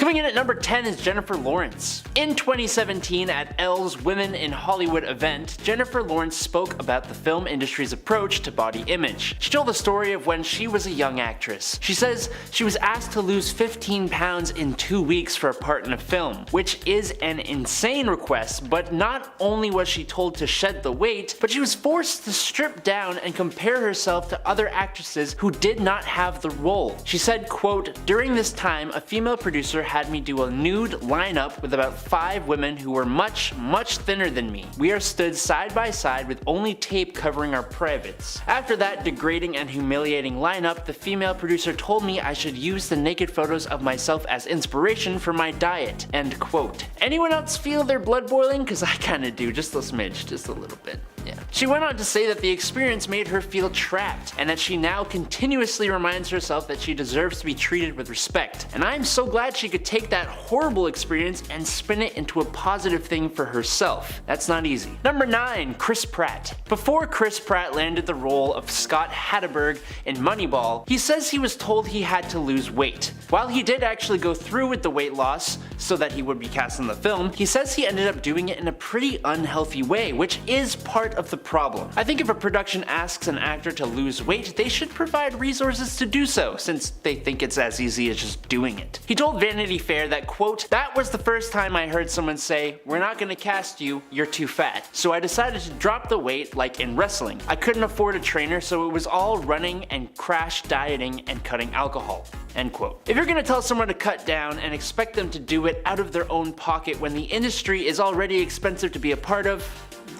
Coming in at number 10 is Jennifer Lawrence. In 2017 at Elle's Women in Hollywood event, Jennifer Lawrence spoke about the film industry's approach to body image. She told the story of when she was a young actress. She says she was asked to lose 15 pounds in 2 weeks for a part in a film, which is an insane request, but not only was she told to shed the weight, but she was forced to strip down and compare herself to other actresses who did not have the role. She said, quote, "During this time, a female producer had me do a nude lineup with about 5 women who were much thinner than me. We are stood side by side with only tape covering our privates. After that degrading and humiliating lineup, the female producer told me I should use the naked photos of myself as inspiration for my diet." End quote. Anyone else feel their blood boiling? Cause I kinda do, just a smidge, just a little bit. Yeah. She went on to say that the experience made her feel trapped, and that she now continuously reminds herself that she deserves to be treated with respect. And I'm so glad she could take that horrible experience and spin it into a positive thing for herself. That's not easy. Number 9, Chris Pratt. Before Chris Pratt landed the role of Scott Hatterberg in Moneyball, he says he was told he had to lose weight. While he did actually go through with the weight loss so that he would be cast in the film, he says he ended up doing it in a pretty unhealthy way, which is part of the problem. I think if a production asks an actor to lose weight, they should provide resources to do so, since they think it's as easy as just doing it. He told Vanity Fair that, quote, "That was the first time I heard someone say, 'We're not gonna cast you, you're too fat.' So I decided to drop the weight like in wrestling. I couldn't afford a trainer, so it was all running and crash dieting and cutting alcohol." End quote. If you're gonna tell someone to cut down and expect them to do it out of their own pocket when the industry is already expensive to be a part of,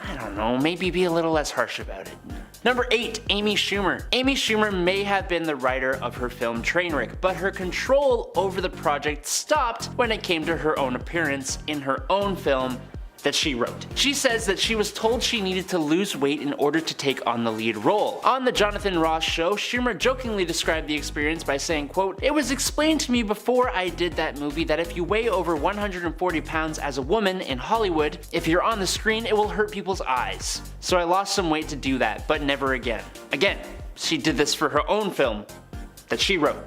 I don't know, maybe be a little less harsh about it. Number 8, Amy Schumer. Amy Schumer may have been the writer of her film Trainwreck, but her control over the project stopped when it came to her own appearance in her own film that she wrote. She says that she was told she needed to lose weight in order to take on the lead role. On the Jonathan Ross show, Schumer jokingly described the experience by saying, quote, "It was explained to me before I did that movie that if you weigh over 140 pounds as a woman in Hollywood, if you're on the screen, it will hurt people's eyes. So I lost some weight to do that, but never again." Again, she did this for her own film that she wrote.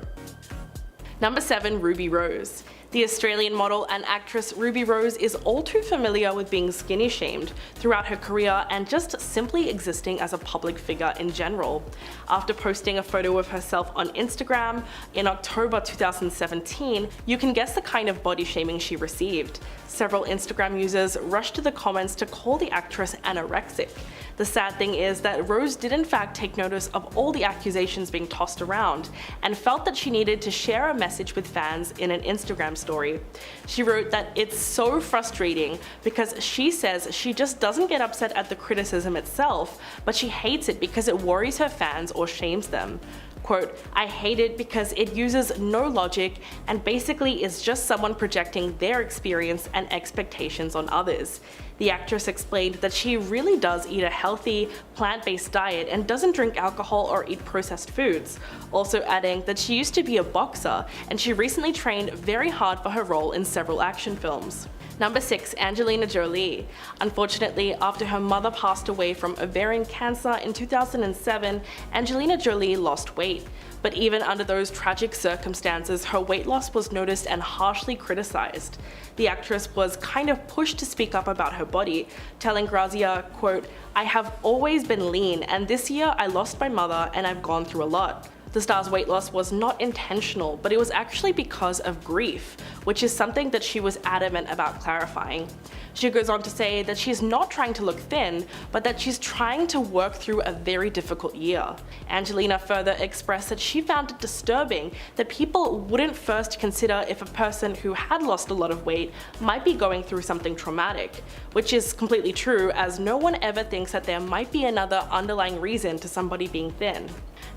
Number 7, Ruby Rose. The Australian model and actress Ruby Rose is all too familiar with being skinny shamed throughout her career and just simply existing as a public figure in general. After posting a photo of herself on Instagram in October 2017, you can guess the kind of body shaming she received. Several Instagram users rushed to the comments to call the actress anorexic. The sad thing is that Rose did in fact take notice of all the accusations being tossed around and felt that she needed to share a message with fans in an Instagram story. She wrote that it's so frustrating because she says she just doesn't get upset at the criticism itself, but she hates it because it worries her fans or shames them. Quote, "I hate it because it uses no logic and basically is just someone projecting their experience and expectations on others." The actress explained that she really does eat a healthy, plant-based diet and doesn't drink alcohol or eat processed foods, also adding that she used to be a boxer and she recently trained very hard for her role in several action films. Number 6, Angelina Jolie. Unfortunately, after her mother passed away from ovarian cancer in 2007, Angelina Jolie lost weight. But even under those tragic circumstances, her weight loss was noticed and harshly criticized. The actress was kind of pushed to speak up about her body, telling Grazia, quote, "I have always been lean and this year I lost my mother and I've gone through a lot." The star's weight loss was not intentional, but it was actually because of grief, which is something that she was adamant about clarifying. She goes on to say that she's not trying to look thin, but that she's trying to work through a very difficult year. Angelina further expressed that she found it disturbing that people wouldn't first consider if a person who had lost a lot of weight might be going through something traumatic, which is completely true as no one ever thinks that there might be another underlying reason to somebody being thin.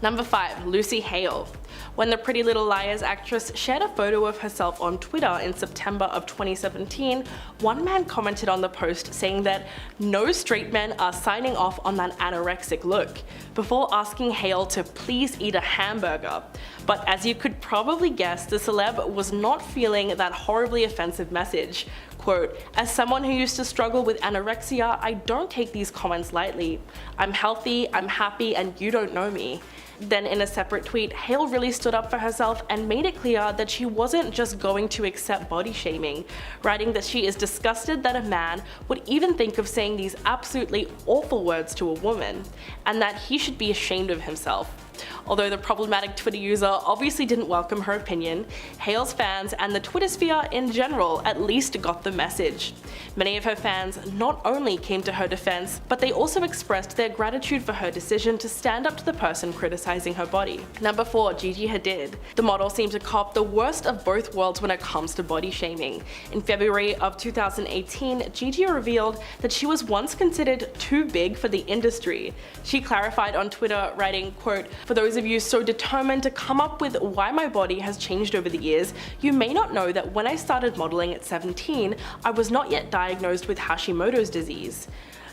Number 5, Lucy Hale. When the Pretty Little Liars actress shared a photo of herself on Twitter in September of 2017, one man commented on the post saying that no straight men are signing off on that anorexic look, before asking Hale to please eat a hamburger. But as you could probably guess, the celeb was not feeling that horribly offensive message. Quote, "As someone who used to struggle with anorexia, I don't take these comments lightly. I'm healthy, I'm happy, and you don't know me." Then in a separate tweet, Hale really stood up for herself and made it clear that she wasn't just going to accept body shaming, writing that she is disgusted that a man would even think of saying these absolutely awful words to a woman, and that he should be ashamed of himself. Although the problematic Twitter user obviously didn't welcome her opinion, Hale's fans and the Twitter sphere in general at least got the message. Many of her fans not only came to her defense, but they also expressed their gratitude for her decision to stand up to the person criticizing her body. Number 4, Gigi Hadid. The model seemed to cop the worst of both worlds when it comes to body shaming. In February of 2018, Gigi revealed that she was once considered too big for the industry. She clarified on Twitter, writing, quote, "For those of you so determined to come up with why my body has changed over the years, you may not know that when I started modeling at 17, I was not yet diagnosed with Hashimoto's disease."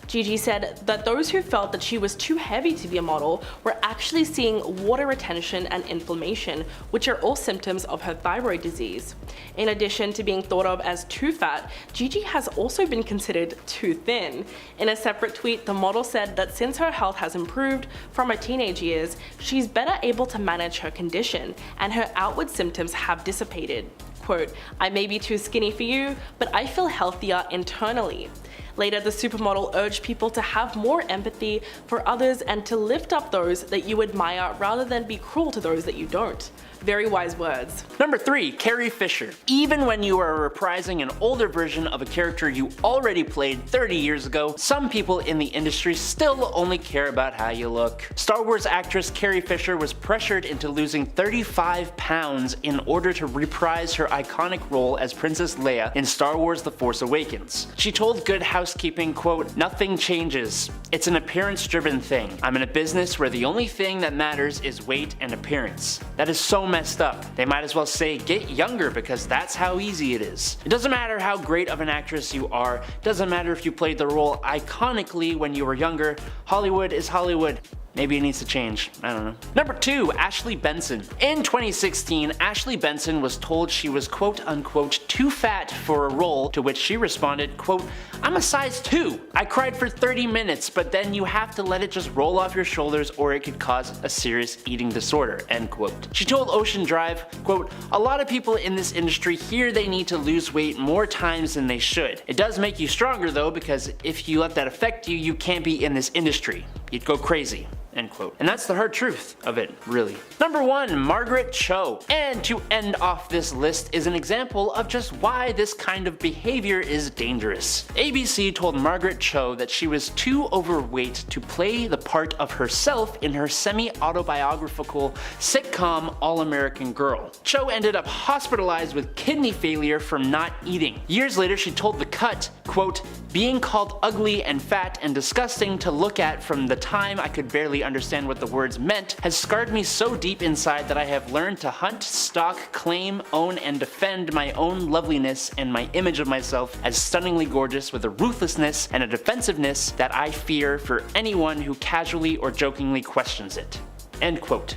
Gigi said that those who felt that she was too heavy to be a model were actually seeing water retention and inflammation, which are all symptoms of her thyroid disease. In addition to being thought of as too fat, Gigi has also been considered too thin. In a separate tweet, the model said that since her health has improved from her teenage years, she's better able to manage her condition, and her outward symptoms have dissipated. Quote, "I may be too skinny for you, but I feel healthier internally." Later, the supermodel urged people to have more empathy for others and to lift up those that you admire rather than be cruel to those that you don't. Very wise words. Number 3, Carrie Fisher. Even when you are reprising an older version of a character you already played 30 years ago, some people in the industry still only care about how you look. Star Wars actress Carrie Fisher was pressured into losing 35 pounds in order to reprise her iconic role as Princess Leia in Star Wars The Force Awakens. She told Good Housekeeping, quote, "Nothing changes. It's an appearance-driven thing. I'm in a business where the only thing that matters is weight and appearance. That is so messed up. They might as well say get younger because that's how easy it is. It doesn't matter how great of an actress you are, it doesn't matter if you played the role iconically when you were younger, Hollywood is Hollywood. Maybe it needs to change, I don't know." Number 2, Ashley Benson. In 2016, Ashley Benson was told she was quote unquote too fat for a role, to which she responded, quote, "I'm a size 2. I cried for 30 minutes, but then you have to let it just roll off your shoulders or it could cause a serious eating disorder," end quote. She told Ocean Drive, quote, "A lot of people in this industry hear they need to lose weight more times than they should. It does make you stronger though, because if you let that affect you, you can't be in this industry. You'd go crazy." End quote. And that's the hard truth of it, really. Number 1, Margaret Cho. And to end off this list is an example of just why this kind of behavior is dangerous. ABC told Margaret Cho that she was too overweight to play the part of herself in her semi-autobiographical sitcom All-American Girl. Cho ended up hospitalized with kidney failure from not eating. Years later, she told The Cut, quote, "Being called ugly and fat and disgusting to look at from the time I could barely understand what the words meant has scarred me so deep inside that I have learned to hunt, stalk, claim, own, and defend my own loveliness and my image of myself as stunningly gorgeous with a ruthlessness and a defensiveness that I fear for anyone who casually or jokingly questions it." End quote.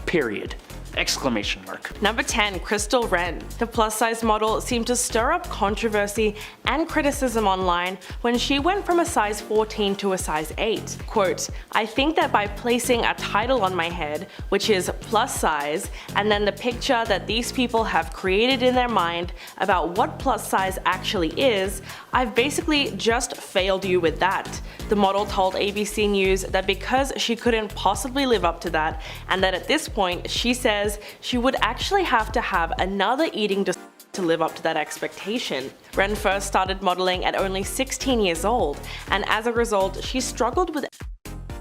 Period. Exclamation mark. Number 10, Crystal Ren. The plus-size model seemed to stir up controversy and criticism online when she went from a size 14 to a size 8. Quote, "I think that by placing a title on my head, which is plus size, and then the picture that these people have created in their mind about what plus size actually is, I've basically just failed you with that." The model told ABC News that because she couldn't possibly live up to that, and that at this point she says she would actually have to have another eating disorder to live up to that expectation. Ren first started modeling at only 16 years old, and as a result, she struggled with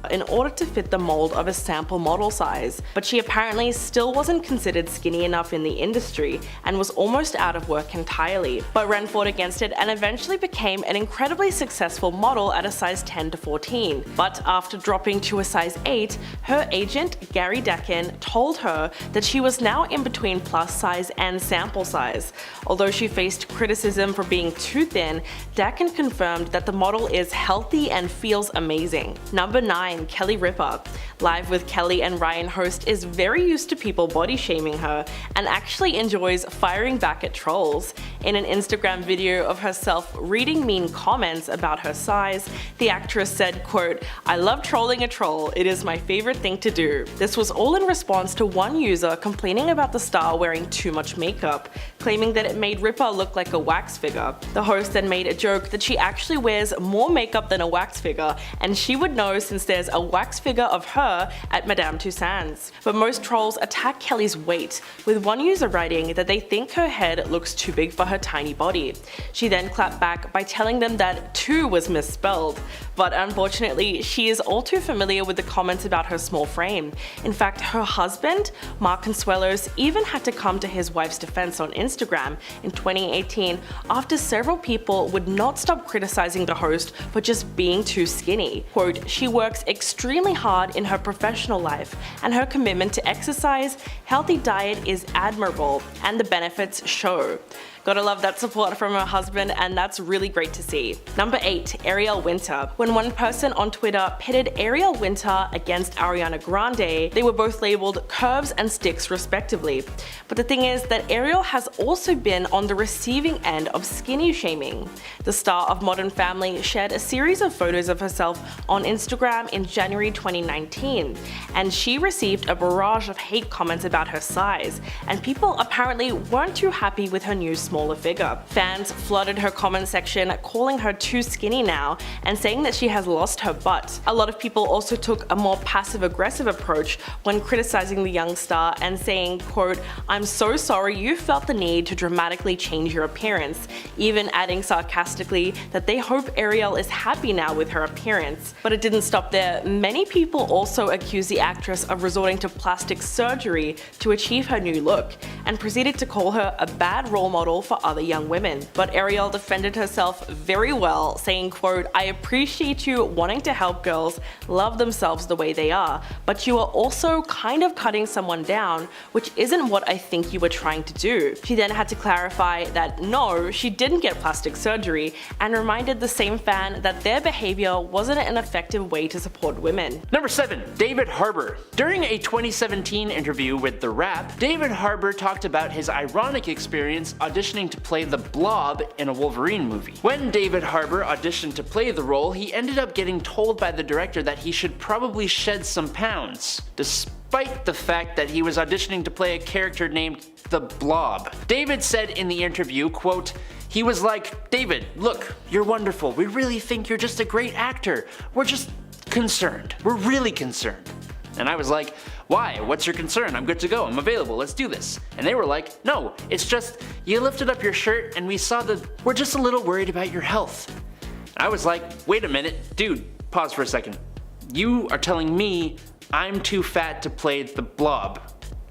in order to fit the mold of a sample model size, but she apparently still wasn't considered skinny enough in the industry and was almost out of work entirely. But Ren fought against it and eventually became an incredibly successful model at a size 10 to 14. But after dropping to a size 8, her agent, Gary Decken, told her that she was now in between plus size and sample size. Although she faced criticism for being too thin, Decken confirmed that the model is healthy and feels amazing. Number 9, 9, Kelly Ripa. Live with Kelly and Ryan host is very used to people body shaming her and actually enjoys firing back at trolls. In an Instagram video of herself reading mean comments about her size, the actress said, quote, "I love trolling a troll, it is my favorite thing to do." This was all in response to one user complaining about the star wearing too much makeup, claiming that it made Ripa look like a wax figure. The host then made a joke that she actually wears more makeup than a wax figure, and she would know since there's a wax figure of her at Madame Tussauds. But most trolls attack Kelly's weight, with one user writing that they think her head looks too big for her tiny body. She then clapped back by telling them that 2 was misspelled, but unfortunately she is all too familiar with the comments about her small frame. In fact, her husband, Mark Consuelos, even had to come to his wife's defense on Instagram in 2018 after several people would not stop criticizing the host for just being too skinny. Quote, "She works extremely hard in her professional life, and her commitment to exercise, healthy diet is admirable, and the benefits show." Gotta love that support from her husband, and that's really great to see. Number 8, Ariel Winter. When one person on Twitter pitted Ariel Winter against Ariana Grande, they were both labeled curves and sticks respectively. But the thing is that Ariel has also been on the receiving end of skinny shaming. The star of Modern Family shared a series of photos of herself on Instagram in January 2019, and she received a barrage of hate comments about her size, and people apparently weren't too happy with her new smaller figure. Fans flooded her comment section calling her too skinny now and saying that she has lost her butt. A lot of people also took a more passive-aggressive approach when criticizing the young star and saying, quote, "I'm so sorry you felt the need to dramatically change your appearance," even adding sarcastically that they hope Ariel is happy now with her appearance. But it didn't stop there. Many people also accused the actress of resorting to plastic surgery to achieve her new look and proceeded to call her a bad role model for other young women. But Ariel defended herself very well, saying, quote, "I appreciate you wanting to help girls love themselves the way they are, but you are also kind of cutting someone down, which isn't what I think you were trying to do." She then had to clarify that no, she didn't get plastic surgery, and reminded the same fan that their behavior wasn't an effective way to support women. Number 7, David Harbour. During a 2017 interview with The Wrap, David Harbour talked about his ironic experience auditioning to play the Blob in a Wolverine movie. When David Harbour auditioned to play the role, he ended up getting told by the director that he should probably shed some pounds, despite the fact that he was auditioning to play a character named the Blob. David said in the interview, quote, he was like, "David, look, you're wonderful. We really think you're just a great actor. We're just concerned. We're really concerned." And I was like, "Why? What's your concern? I'm good to go. I'm available. Let's do this." And they were like, "No, it's just you lifted up your shirt and we saw that we're just a little worried about your health." I was like, "Wait a minute, dude, pause for a second. You are telling me I'm too fat to play the Blob?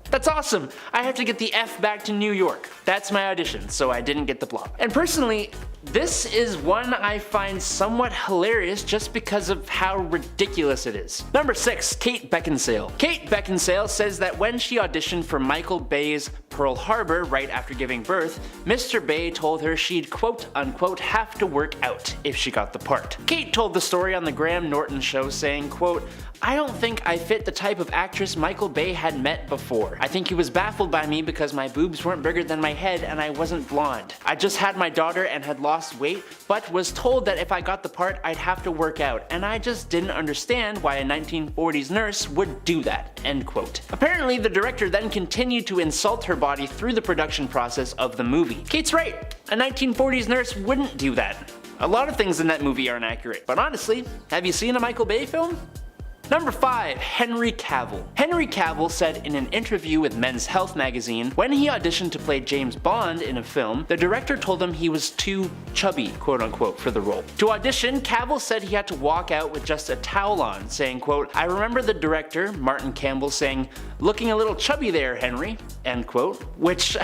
That's awesome! I have to get the F back to New York. That's my audition, so I didn't get the Blob." And personally, this is one I find somewhat hilarious just because of how ridiculous it is. Number 6, Kate Beckinsale. Kate Beckinsale says that when she auditioned for Michael Bay's Pearl Harbor right after giving birth, Mr. Bay told her she'd quote unquote have to work out if she got the part. Kate told the story on the Graham Norton show saying, quote, "I don't think I fit the type of actress Michael Bay had met before. I think he was baffled by me because my boobs weren't bigger than my head and I wasn't blonde. I just had my daughter and had lost weight, but was told that if I got the part I'd have to work out, and I just didn't understand why a 1940s nurse would do that." End quote. Apparently the director then continued to insult her body through the production process of the movie. Kate's right, a 1940s nurse wouldn't do that. A lot of things in that movie aren't accurate, but honestly, have you seen a Michael Bay film? Number 5, Henry Cavill. Henry Cavill said in an interview with Men's Health magazine, when he auditioned to play James Bond in a film, the director told him he was too chubby, quote unquote, for the role. To audition, Cavill said he had to walk out with just a towel on, saying, quote, "I remember the director, Martin Campbell, saying, 'Looking a little chubby there, Henry.' end quote, which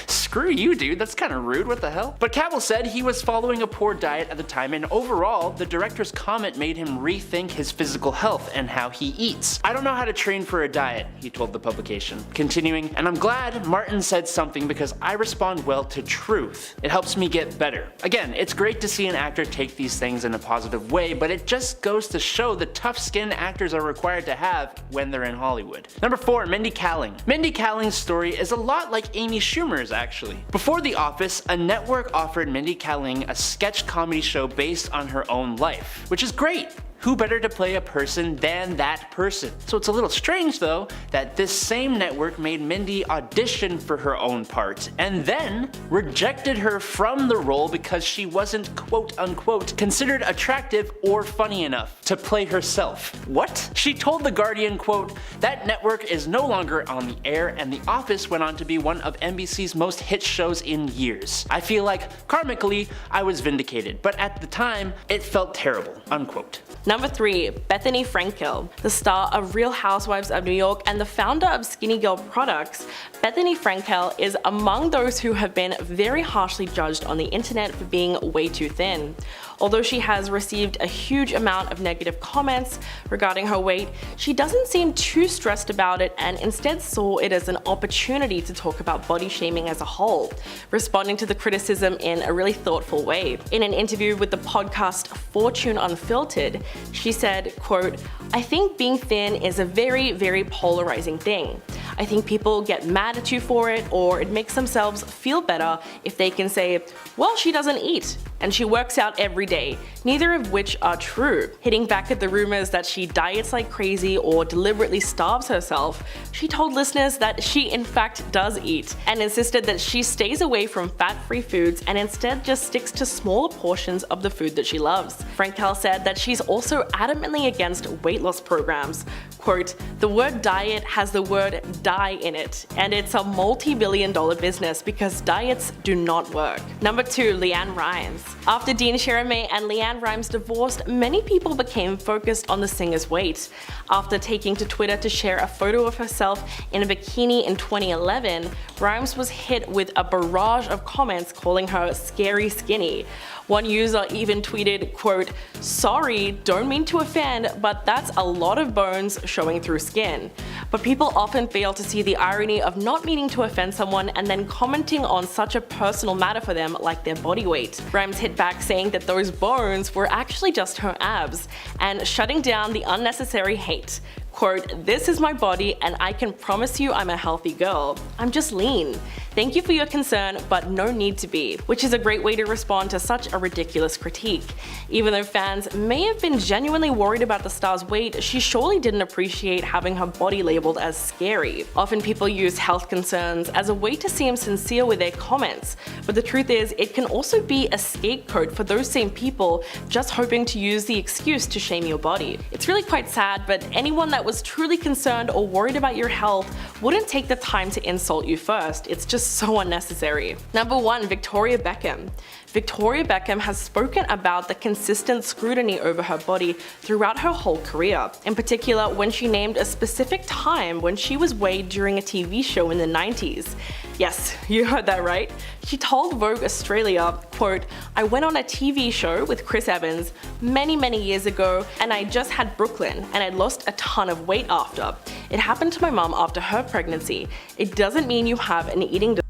screw you, dude, that's kind of rude, what the hell? But Cavill said he was following a poor diet at the time, and overall, the director's comment made him rethink his physical health and how he eats. I don't know how to train for a diet, he told the publication. Continuing, and I'm glad Martin said something because I respond well to truth. It helps me get better. Again, it's great to see an actor take these things in a positive way, but it just goes to show the tough skin actors are required to have when they're in Hollywood. Number 4, Mindy Kaling. Mindy Kaling's story is a lot like Amy Schumer's actually. Before The Office, a network offered Mindy Kaling a sketch comedy show based on her own life, which is great. Who better to play a person than that person? So it's a little strange though that this same network made Mindy audition for her own part and then rejected her from the role because she wasn't quote unquote considered attractive or funny enough to play herself. What? She told The Guardian, quote, that network is no longer on the air and The Office went on to be one of NBC's most hit shows in years. I feel like karmically I was vindicated, but at the time it felt terrible, unquote. Number 3, Bethany Frankel. The star of Real Housewives of New York and the founder of Skinny Girl Products, Bethany Frankel is among those who have been very harshly judged on the internet for being way too thin. Although she has received a huge amount of negative comments regarding her weight, she doesn't seem too stressed about it and instead saw it as an opportunity to talk about body shaming as a whole, responding to the criticism in a really thoughtful way. In an interview with the podcast Fortune Unfiltered, she said, quote, I think being thin is a very, very polarizing thing. I think people get mad at you for it, or it makes themselves feel better if they can say, well, she doesn't eat, and she works out every day, neither of which are true. Hitting back at the rumors that she diets like crazy or deliberately starves herself, she told listeners that she in fact does eat, and insisted that she stays away from fat-free foods and instead just sticks to smaller portions of the food that she loves. Frankel said that she's also adamantly against weight loss programs. Quote, the word diet has the word die in it, and it's a multi-billion-dollar business because diets do not work. Number 2, LeAnn Rimes. After Dean Chalamet and LeAnn Rimes divorced, many people became focused on the singer's weight. After taking to Twitter to share a photo of herself in a bikini in 2011, Rimes was hit with a barrage of comments calling her scary skinny. One user even tweeted, quote, sorry, don't mean to offend, but that's a lot of bones showing through skin. But people often fail to see the irony of not meaning to offend someone and then commenting on such a personal matter for them like their body weight. Rimes hit back saying that those bones were actually just her abs, and shutting down the unnecessary hate. Quote, this is my body and I can promise you I'm a healthy girl. I'm just lean. Thank you for your concern, but no need to be, which is a great way to respond to such a ridiculous critique. Even though fans may have been genuinely worried about the star's weight, she surely didn't appreciate having her body labeled as scary. Often people use health concerns as a way to seem sincere with their comments, but the truth is it can also be a scapegoat for those same people just hoping to use the excuse to shame your body. It's really quite sad, but anyone that was truly concerned or worried about your health wouldn't take the time to insult you first. It's just so unnecessary. Number 1, Victoria Beckham. Victoria Beckham has spoken about the consistent scrutiny over her body throughout her whole career, in particular when she named a specific time when she was weighed during a TV show in the 90s. Yes, you heard that right. She told Vogue Australia, quote, I went on a TV show with Chris Evans many years ago and I just had Brooklyn and I lost a ton of weight after. It happened to my mom after her pregnancy. It doesn't mean you have an eating disorder.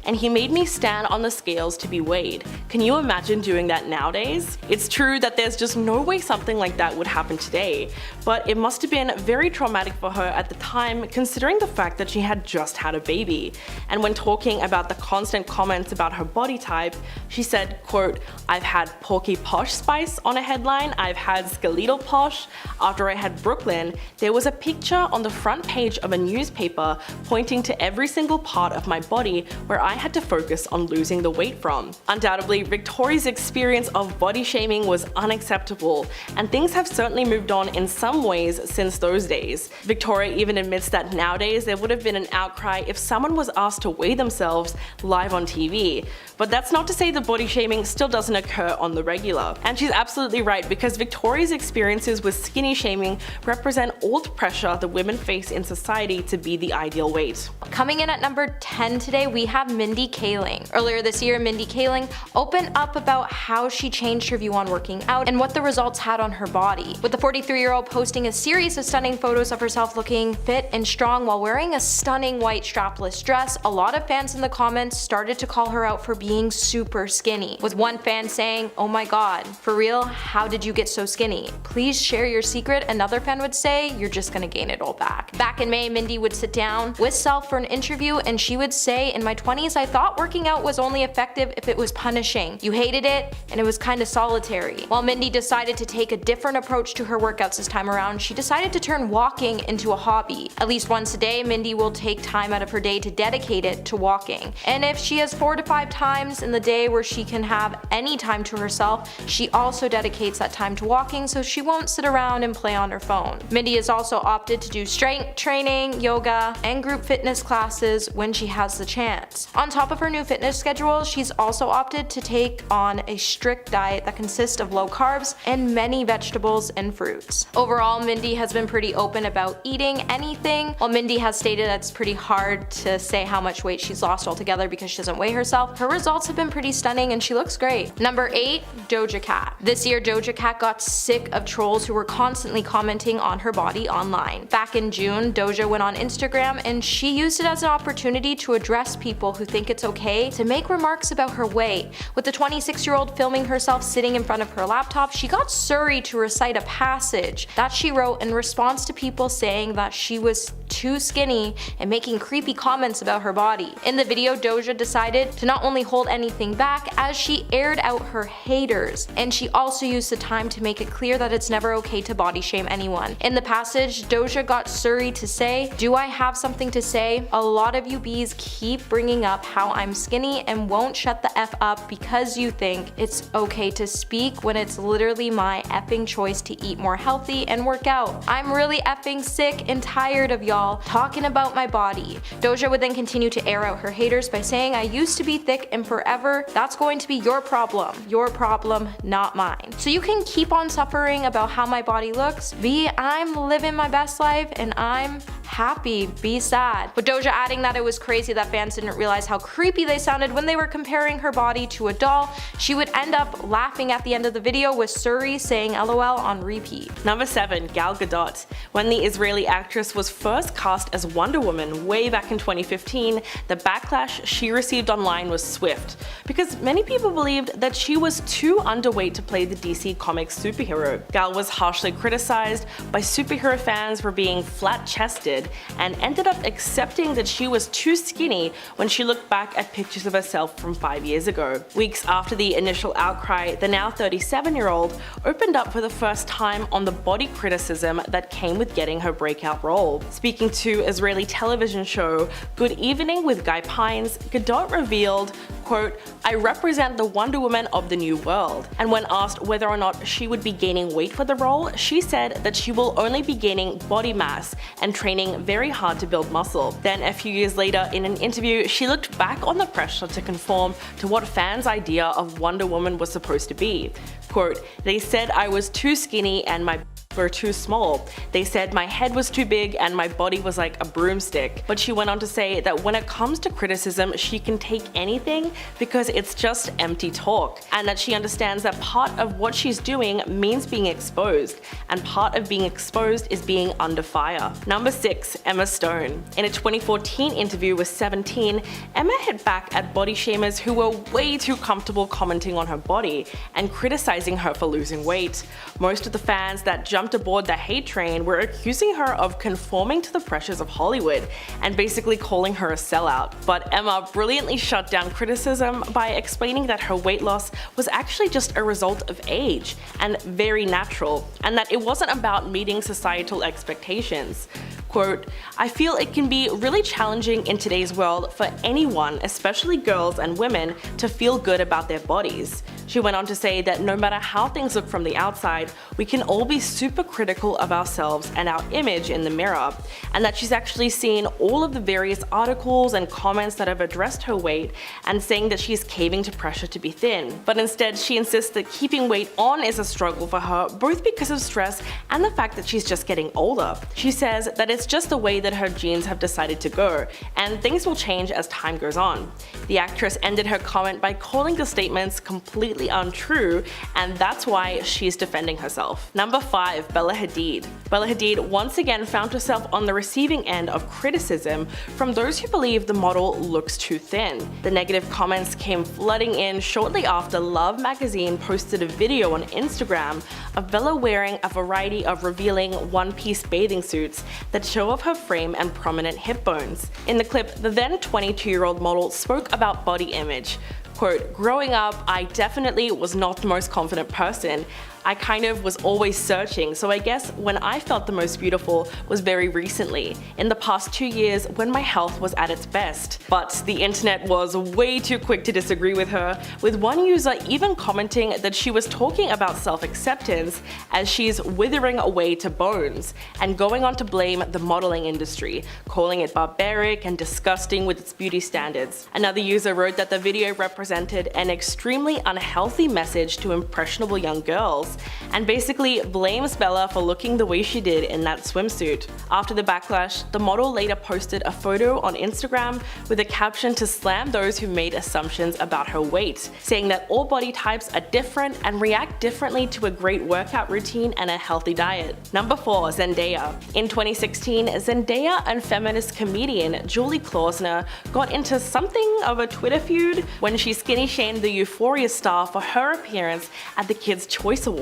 And he made me stand on the scales to be weighed. Can you imagine doing that nowadays? It's true that there's just no way something like that would happen today, but it must have been very traumatic for her at the time considering the fact that she had just had a baby. And when talking about the constant comments about her body type, she said, quote, I've had Porky Posh Spice on a headline, I've had Skeletal Posh. After I had Brooklyn, there was a picture on the front page of a newspaper pointing to every single part of my body where I had to focus on losing the weight from. Undoubtedly, Victoria's experience of body shaming was unacceptable, and things have certainly moved on in some ways since those days. Victoria even admits that nowadays there would have been an outcry if someone was asked to weigh themselves live on TV. But that's not to say that body shaming still doesn't occur on the regular. And she's absolutely right, because Victoria's experiences with skinny shaming represent all the pressure that women face in society to be the ideal weight. Coming in at number 10 today, we have Mindy Kaling. Earlier this year, Mindy Kaling opened up about how she changed her view on working out and what the results had on her body, with the 43-year-old posting a series of stunning photos of herself looking fit and strong while wearing a stunning white strapless dress. A lot of fans in the comments started to call her out for being super skinny, with one fan saying, "Oh my god, for real, how did you get so skinny? Please share your secret." Another fan would say, "You're just gonna gain it all back." Back in May, Mindy would sit down with Self for an interview, and she would say, "In my 20s, I thought working out was only effective if it was punishing. You hated it, and it was kinda solitary." While Mindy decided to take a different approach to her workouts this time around, she decided to turn walking into a hobby. At least once a day, Mindy will take time out of her day to dedicate it to walking. And if she has 4 to 5 times in the day where she can have any time to herself, she also dedicates that time to walking, so she won't sit around and play on her phone. Mindy has also opted to do strength training, yoga, and group fitness classes when she has the chance. On top of her new fitness schedule, she's also opted to take on a strict diet that consists of low carbs and many vegetables and fruits. Overall, Mindy has been pretty open about eating anything. While Mindy has stated that it's pretty hard to say how much weight she's lost altogether because she doesn't weigh herself, her results have been pretty stunning and she looks great. Number 8, Doja Cat. This year, Doja Cat got sick of trolls who were constantly commenting on her body online. Back in June, Doja went on Instagram and she used it as an opportunity to address people who think it's okay to make remarks about her weight. With the 26-year-old filming herself sitting in front of her laptop, she got Suri to recite a passage that she wrote in response to people saying that she was too skinny and making creepy comments about her body. In the video, Doja decided to not only hold anything back as she aired out her haters, and she also used the time to make it clear that it's never okay to body shame anyone. In the passage, Doja got Suri to say, "Do I have something to say? A lot of you bees keep bringing up how I'm skinny and won't shut the F up because you think it's okay to speak when it's literally my effing choice to eat more healthy and work out. I'm really effing sick and tired of y'all talking about my body." Doja would then continue to air out her haters by saying, "I used to be thick and forever, that's going to be your problem, not mine. So you can keep on suffering about how my body looks. I'm living my best life and I'm happy, be sad." With Doja adding that it was crazy that fans didn't realize how creepy they sounded when they were comparing her body to a doll. She would end up laughing at the end of the video with Suri saying LOL on repeat. Number 7, Gal Gadot. When the Israeli actress was first cast as Wonder Woman way back in 2015, the backlash she received online was swift, because many people believed that she was too underweight to play the DC Comics superhero. Gal was harshly criticized by superhero fans for being flat-chested and ended up accepting that she was too skinny when she looked back at pictures of herself from 5 years ago. Weeks after the initial outcry, the now 37-year-old opened up for the first time on the body criticism that came with getting her breakout role. Speaking to Israeli television show Good Evening with Guy Pines, Gadot revealed, quote, "I represent the Wonder Woman of the new world." And when asked whether or not she would be gaining weight for the role, she said that she will only be gaining body mass and training very hard to build muscle. Then a few years later in an interview, she looked back on the pressure to conform to what fans' idea of Wonder Woman was supposed to be. Quote, "They said I was too skinny and my were too small. They said my head was too big and my body was like a broomstick." But she went on to say that when it comes to criticism, she can take anything because it's just empty talk, and that she understands that part of what she's doing means being exposed, and part of being exposed is being under fire. Number 6, Emma Stone. In a 2014 interview with 17, Emma hit back at body shamers who were way too comfortable commenting on her body and criticizing her for losing weight. Most of the fans that jumped aboard the hate train were accusing her of conforming to the pressures of Hollywood and basically calling her a sellout. But Emma brilliantly shut down criticism by explaining that her weight loss was actually just a result of age and very natural, and that it wasn't about meeting societal expectations. Quote, "I feel it can be really challenging in today's world for anyone, especially girls and women, to feel good about their bodies." She went on to say that no matter how things look from the outside, we can all be super critical of ourselves and our image in the mirror, and that she's actually seen all of the various articles and comments that have addressed her weight and saying that she's caving to pressure to be thin. But instead, she insists that keeping weight on is a struggle for her, both because of stress and the fact that she's just getting older. She says that it's just the way that her genes have decided to go, and things will change as time goes on. The actress ended her comment by calling the statements completely untrue, and that's why she's defending herself. Number 5. Bella Hadid. Bella Hadid once again found herself on the receiving end of criticism from those who believe the model looks too thin. The negative comments came flooding in shortly after Love magazine posted a video on Instagram of Bella wearing a variety of revealing one-piece bathing suits that show off her frame and prominent hip bones. In the clip, the then 22-year-old model spoke about body image. Quote, "Growing up, I definitely was not the most confident person. I kind of was always searching, so I guess when I felt the most beautiful was very recently, in the past 2 years when my health was at its best." But the internet was way too quick to disagree with her, with one user even commenting that she was talking about self-acceptance as she's withering away to bones, and going on to blame the modeling industry, calling it barbaric and disgusting with its beauty standards. Another user wrote that the video represented an extremely unhealthy message to impressionable young girls, and basically blames Bella for looking the way she did in that swimsuit. After the backlash, the model later posted a photo on Instagram with a caption to slam those who made assumptions about her weight, saying that all body types are different and react differently to a great workout routine and a healthy diet. Number 4. Zendaya. In 2016, Zendaya and feminist comedian Julie Klausner got into something of a Twitter feud when she skinny shamed the Euphoria star for her appearance at the Kids' Choice Awards.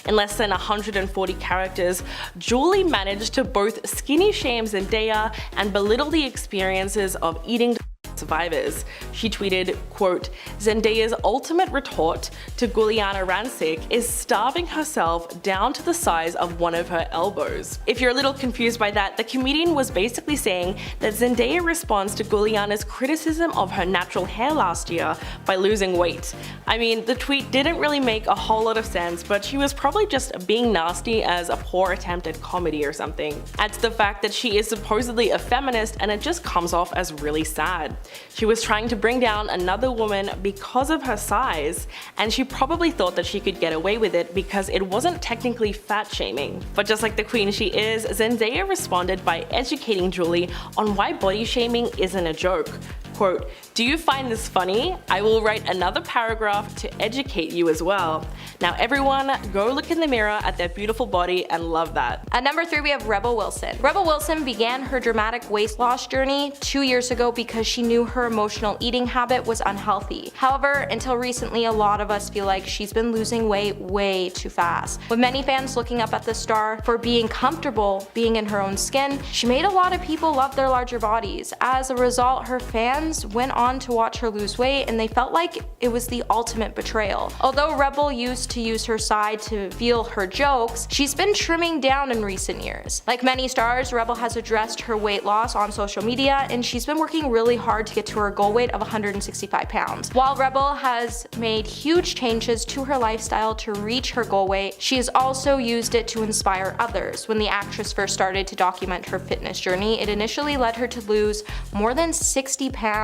In less than 140 characters, Julie managed to both skinny shame Zendaya and belittle the experiences of eating survivors. She tweeted, quote, "Zendaya's ultimate retort to Giuliana Rancic is starving herself down to the size of one of her elbows." If you're a little confused by that, the comedian was basically saying that Zendaya responds to Giuliana's criticism of her natural hair last year by losing weight. I mean, the tweet didn't really make a whole lot of sense, but she was probably just being nasty as a poor attempt at comedy or something. Add to the fact that she is supposedly a feminist, and it just comes off as really sad. She was trying to bring down another woman because of her size, and she probably thought that she could get away with it because it wasn't technically fat shaming. But just like the queen she is, Zendaya responded by educating Julie on why body shaming isn't a joke. Quote, "Do you find this funny? I will write another paragraph to educate you as well. Now everyone, go look in the mirror at their beautiful body and love that." At number 3, we have Rebel Wilson. Rebel Wilson began her dramatic weight loss journey 2 years ago because she knew her emotional eating habit was unhealthy. However, until recently, a lot of us feel like she's been losing weight way too fast. With many fans looking up at the star for being comfortable being in her own skin, she made a lot of people love their larger bodies. As a result, her fans went on to watch her lose weight, and they felt like it was the ultimate betrayal. Although Rebel used to use her side to fuel her jokes, she's been trimming down in recent years. Like many stars, Rebel has addressed her weight loss on social media, and she's been working really hard to get to her goal weight of 165 pounds. While Rebel has made huge changes to her lifestyle to reach her goal weight, she has also used it to inspire others. When the actress first started to document her fitness journey, it initially led her to lose more than 60 pounds.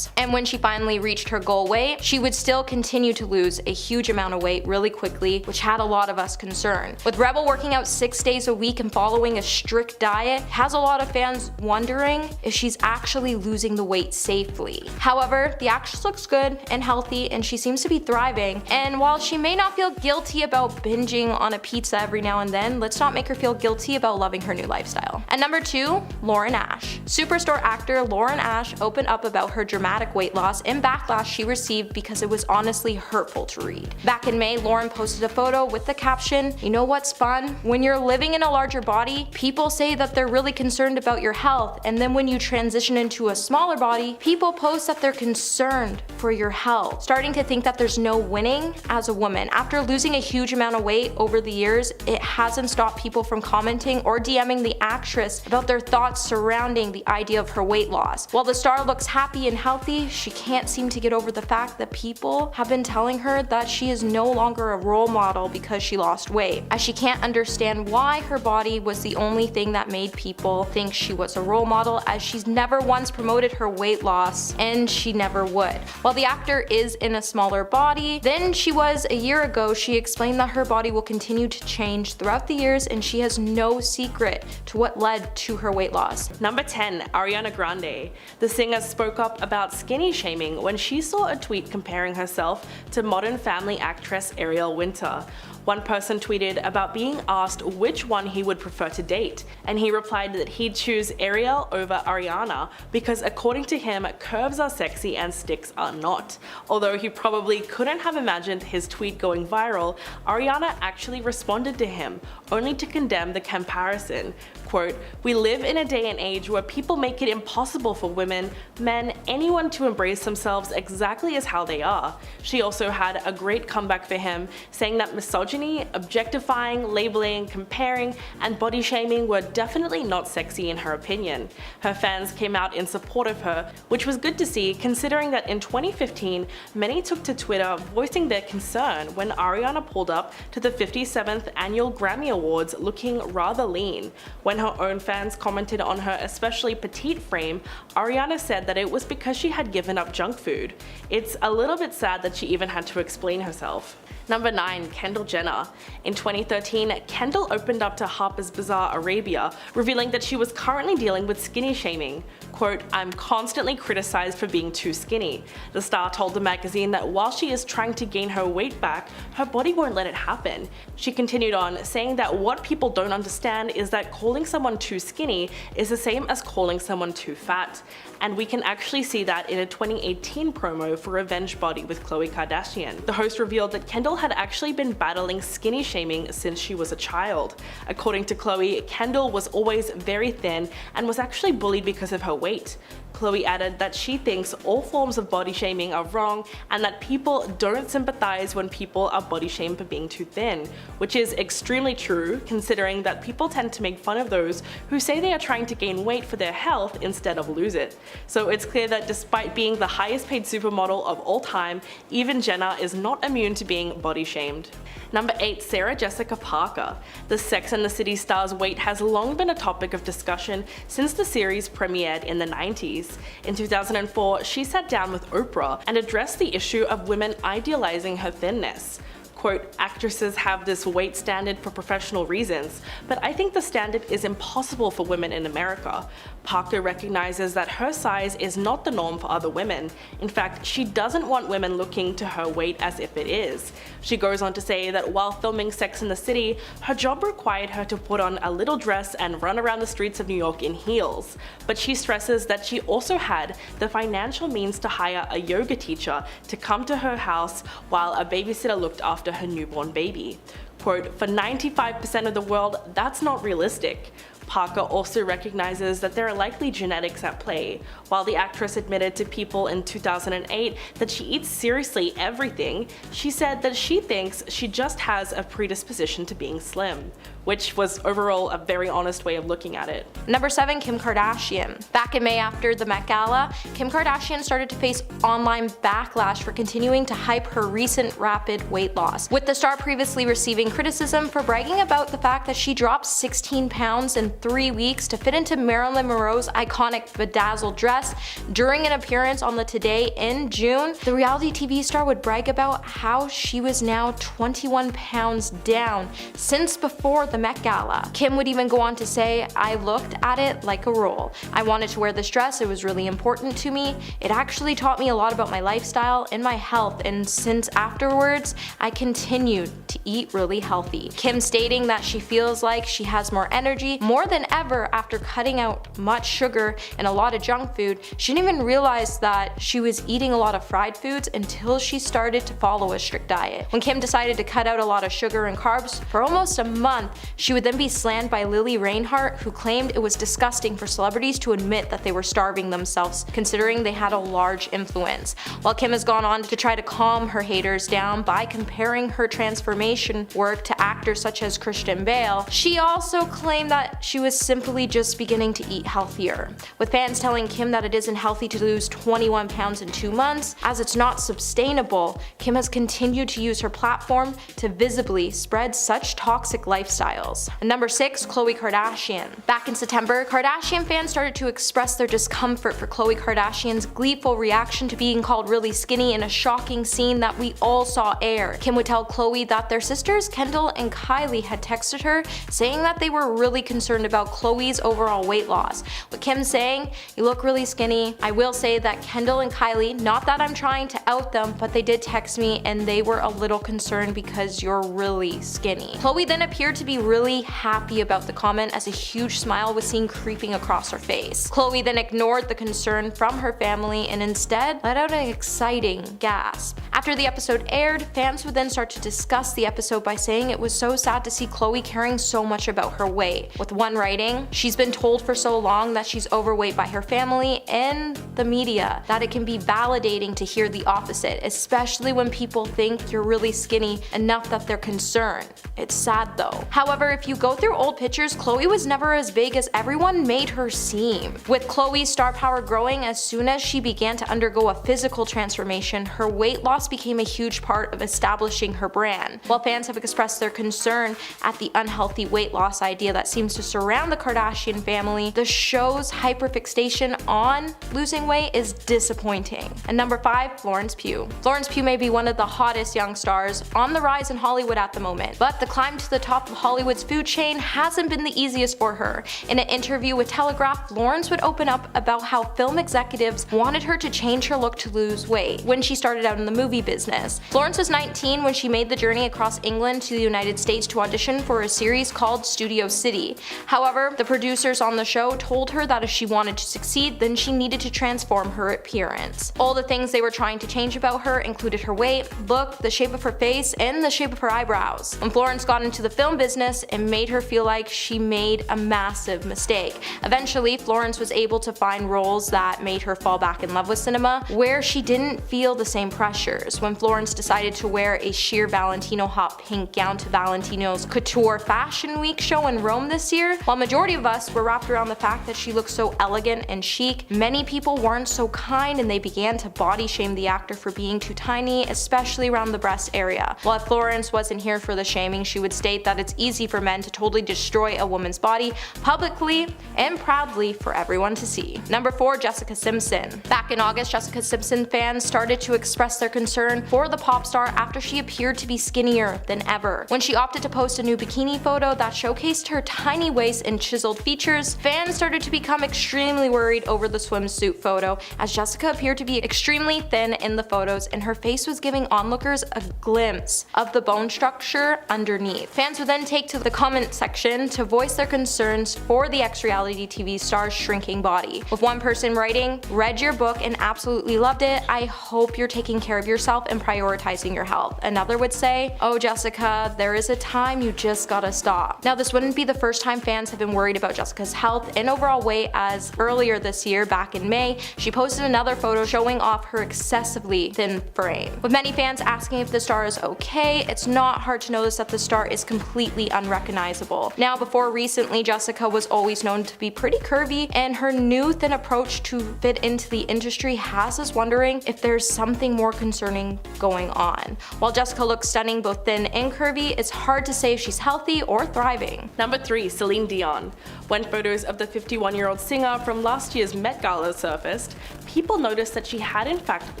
And when she finally reached her goal weight, she would still continue to lose a huge amount of weight really quickly, which had a lot of us concerned. With Rebel working out 6 days a week and following a strict diet, has a lot of fans wondering if she's actually losing the weight safely. However, the actress looks good and healthy, and she seems to be thriving, and while she may not feel guilty about binging on a pizza every now and then, let's not make her feel guilty about loving her new lifestyle. At number 2, Lauren Ash. Superstore actor Lauren Ash opened up about about her dramatic weight loss and backlash she received because it was honestly hurtful to read. Back in May, Lauren posted a photo with the caption, "You know what's fun? When you're living in a larger body, people say that they're really concerned about your health, and then when you transition into a smaller body, people post that they're concerned for your health." Starting to think that there's no winning as a woman. After losing a huge amount of weight over the years, it hasn't stopped people from commenting or DMing the actress about their thoughts surrounding the idea of her weight loss. While the star looks happy and healthy, she can't seem to get over the fact that people have been telling her that she is no longer a role model because she lost weight, as she can't understand why her body was the only thing that made people think she was a role model, as she's never once promoted her weight loss and she never would. While the actor is in a smaller body than she was a year ago, she explained that her body will continue to change throughout the years and she has no secret to what led to her weight loss. Number 10. Ariana Grande. The singer spoke up about skinny shaming when she saw a tweet comparing herself to Modern Family actress Ariel Winter. One person tweeted about being asked which one he would prefer to date, and he replied that he'd choose Ariel over Ariana because according to him, curves are sexy and sticks are not. Although he probably couldn't have imagined his tweet going viral, Ariana actually responded to him, only to condemn the comparison. Quote, "We live in a day and age where people make it impossible for women, men, anyone to embrace themselves exactly as how they are." She also had a great comeback for him, saying that misogyny, objectifying, labeling, comparing, and body shaming were definitely not sexy in her opinion. Her fans came out in support of her, which was good to see considering that in 2015, many took to Twitter voicing their concern when Ariana pulled up to the 57th annual Grammy Awards looking rather lean. When her own fans commented on her especially petite frame, Ariana said that it was because she had given up junk food. It's a little bit sad that she even had to explain herself. Number 9. Kendall Jenner. In 2013, Kendall opened up to Harper's Bazaar Arabia, revealing that she was currently dealing with skinny shaming. Quote, "I'm constantly criticized for being too skinny." The star told the magazine that while she is trying to gain her weight back, her body won't let it happen. She continued on, saying that what people don't understand is that calling someone too skinny is the same as calling someone too fat. And we can actually see that in a 2018 promo for Revenge Body with Khloe Kardashian. The host revealed that Kendall had actually been battling skinny shaming since she was a child. According to Khloe, Kendall was always very thin and was actually bullied because of her weight. Khloe added that she thinks all forms of body shaming are wrong and that people don't sympathize when people are body shamed for being too thin, which is extremely true considering that people tend to make fun of those who say they are trying to gain weight for their health instead of lose it. So it's clear that despite being the highest paid supermodel of all time, even Jenner is not immune to being body shamed. Number 8. Sarah Jessica Parker. The Sex and the City star's weight has long been a topic of discussion since the series premiered in the 90s. In 2004, she sat down with Oprah and addressed the issue of women idealizing her thinness. Quote, "Actresses have this weight standard for professional reasons, but I think the standard is impossible for women in America." Parker recognizes that her size is not the norm for other women. In fact, she doesn't want women looking to her weight as if it is. She goes on to say that while filming Sex and the City, her job required her to put on a little dress and run around the streets of New York in heels. But she stresses that she also had the financial means to hire a yoga teacher to come to her house while a babysitter looked after her newborn baby. Quote, "For 95% of the world, that's not realistic." Parker also recognizes that there are likely genetics at play. While the actress admitted to People in 2008 that she eats seriously everything, she said that she thinks she just has a predisposition to being slim, which was overall a very honest way of looking at it. Number 7. Kim Kardashian. Back in May after the Met Gala, Kim Kardashian started to face online backlash for continuing to hype her recent rapid weight loss, with the star previously receiving criticism for bragging about the fact that she dropped 16 pounds in 3 weeks to fit into Marilyn Monroe's iconic bedazzled dress during an appearance on the Today in June. The reality TV star would brag about how she was now 21 pounds down since before the the Met Gala. Kim would even go on to say, "I looked at it like a role. I wanted to wear this dress, it was really important to me. It actually taught me a lot about my lifestyle and my health, and since afterwards, I continued to eat really healthy." Kim stating that she feels like she has more energy more than ever after cutting out much sugar and a lot of junk food. She didn't even realize that she was eating a lot of fried foods until she started to follow a strict diet. When Kim decided to cut out a lot of sugar and carbs for almost a month, she would then be slammed by Lily Reinhart, who claimed it was disgusting for celebrities to admit that they were starving themselves, considering they had a large influence. While Kim has gone on to try to calm her haters down by comparing her transformation work to actors such as Christian Bale, she also claimed that she was simply just beginning to eat healthier, with fans telling Kim that it isn't healthy to lose 21 pounds in 2 months, as it's not sustainable. Kim has continued to use her platform to visibly spread such toxic lifestyles. And number 6, Khloe Kardashian. Back in September, Kardashian fans started to express their discomfort for Khloe Kardashian's gleeful reaction to being called really skinny in a shocking scene that we all saw air. Kim would tell Khloe that their sisters Kendall and Kylie had texted her saying that they were really concerned about Khloe's overall weight loss, with Kim saying, "You look really skinny. I will say that Kendall and Kylie, not that I'm trying to out them, but they did text me and they were a little concerned because you're really skinny." Khloe then appeared to be really happy about the comment, as a huge smile was seen creeping across her face. Khloe then ignored the concern from her family and instead let out an exciting gasp. After the episode aired, fans would then start to discuss the episode by saying it was so sad to see Khloe caring so much about her weight, with one writing, "She's been told for so long that she's overweight by her family and the media that it can be validating to hear the opposite, especially when people think you're really skinny enough that they're concerned. It's sad though." However, if you go through old pictures, Khloe was never as big as everyone made her seem. With Khloe's star power growing as soon as she began to undergo a physical transformation, her weight loss became a huge part of establishing her brand. While fans have expressed their concern at the unhealthy weight loss idea that seems to surround the Kardashian family, the show's hyperfixation on losing weight is disappointing. And number 5, Florence Pugh. Florence Pugh may be one of the hottest young stars on the rise in Hollywood at the moment, but the climb to the top of Hollywood's food chain hasn't been the easiest for her. In an interview with Telegraph, Florence would open up about how film executives wanted her to change her look to lose weight when she started out in the movie business. Florence was 19 when she made the journey across England to the United States to audition for a series called Studio City. However, the producers on the show told her that if she wanted to succeed, then she needed to transform her appearance. All the things they were trying to change about her included her weight, look, the shape of her face, and the shape of her eyebrows. When Florence got into the film business, it made her feel like she made a massive mistake. Eventually, Florence was able to find roles that made her fall back in love with cinema, where she didn't feel the same pressures. When Florence decided to wear a sheer Valentino hot pink gown to Valentino's Couture Fashion Week show in Rome this year, while majority of us were wrapped around the fact that she looked so elegant and chic, many people weren't so kind and they began to body shame the actor for being too tiny, especially around the breast area. While if Florence wasn't here for the shaming, she would state that it's easy for men to totally destroy a woman's body publicly and proudly for everyone to see. Number 4, Jessica Simpson. Back in August, Jessica Simpson fans started to express their concern for the pop star after she appeared to be skinnier than ever. When she opted to post a new bikini photo that showcased her tiny waist and chiseled features, fans started to become extremely worried over the swimsuit photo, as Jessica appeared to be extremely thin in the photos and her face was giving onlookers a glimpse of the bone structure underneath. Fans would then take to the comment section to voice their concerns for the ex-reality TV star's shrinking body, with one person writing, "Read your book and absolutely loved it. I hope you're taking care of yourself and prioritizing your health." Another would say, "Oh Jessica, there is a time you just gotta stop." Now this wouldn't be the first time fans have been worried about Jessica's health and overall weight, as earlier this year, back in May, she posted another photo showing off her excessively thin frame. With many fans asking if the star is okay, it's not hard to notice that the star is completely unrecognizable. Now before recently, Jessica was always known to be pretty curvy, and her new thin approach to fit into the industry has us wondering if there's something more concerning going on. While Jessica looks stunning both thin and curvy, it's hard to say if she's healthy or thriving. Number 3, Celine Dion. When photos of the 51-year-old singer from last year's Met Gala surfaced, people noticed that she had in fact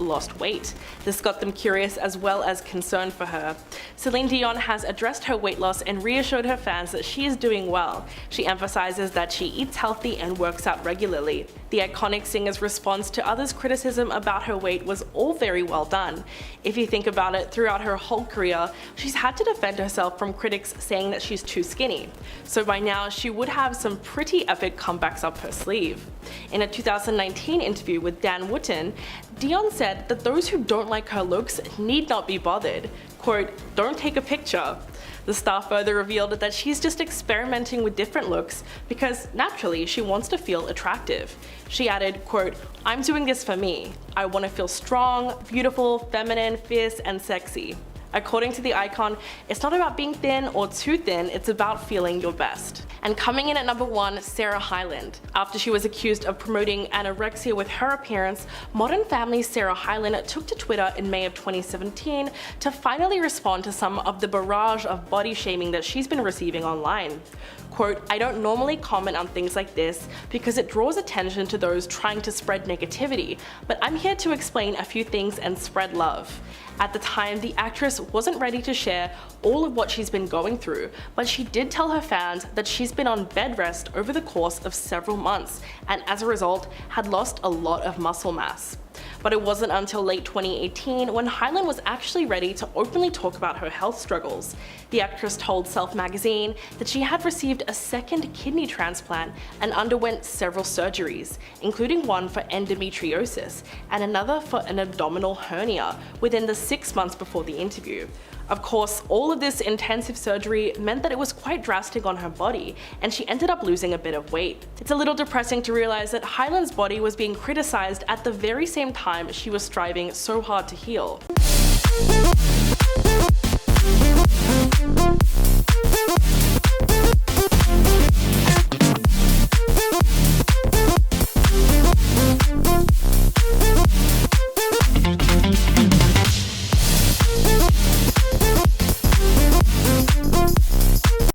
lost weight. This got them curious as well as concerned for her. Celine Dion has addressed her weight loss and reassured her fans that she is doing well. She emphasizes that she eats healthy and works out regularly. The iconic singer's response to others' criticism about her weight was all very well done. If you think about it, throughout her whole career, she's had to defend herself from critics saying that she's too skinny. So by now, she would have some pretty epic comebacks up her sleeve. In a 2019 interview with Dan Wootton, Dion said that those who don't like her looks need not be bothered. Quote, "Don't take a picture." The star further revealed that she's just experimenting with different looks because naturally she wants to feel attractive. She added, quote, "I'm doing this for me. I want to feel strong, beautiful, feminine, fierce, and sexy." According to the icon, it's not about being thin or too thin, it's about feeling your best. And coming in at number 1, Sarah Hyland. After she was accused of promoting anorexia with her appearance, Modern Family's Sarah Hyland took to Twitter in May of 2017 to finally respond to some of the barrage of body shaming that she's been receiving online. Quote, "I don't normally comment on things like this because it draws attention to those trying to spread negativity, but I'm here to explain a few things and spread love." At the time, the actress wasn't ready to share all of what she's been going through, but she did tell her fans that she's been on bed rest over the course of several months, and as a result, had lost a lot of muscle mass. But it wasn't until late 2018 when Hyland was actually ready to openly talk about her health struggles. The actress told Self magazine that she had received a second kidney transplant and underwent several surgeries, including one for endometriosis and another for an abdominal hernia within the 6 months before the interview. Of course, all of this intensive surgery meant that it was quite drastic on her body, and she ended up losing a bit of weight. It's a little depressing to realize that Hyland's body was being criticized at the very same time she was striving so hard to heal.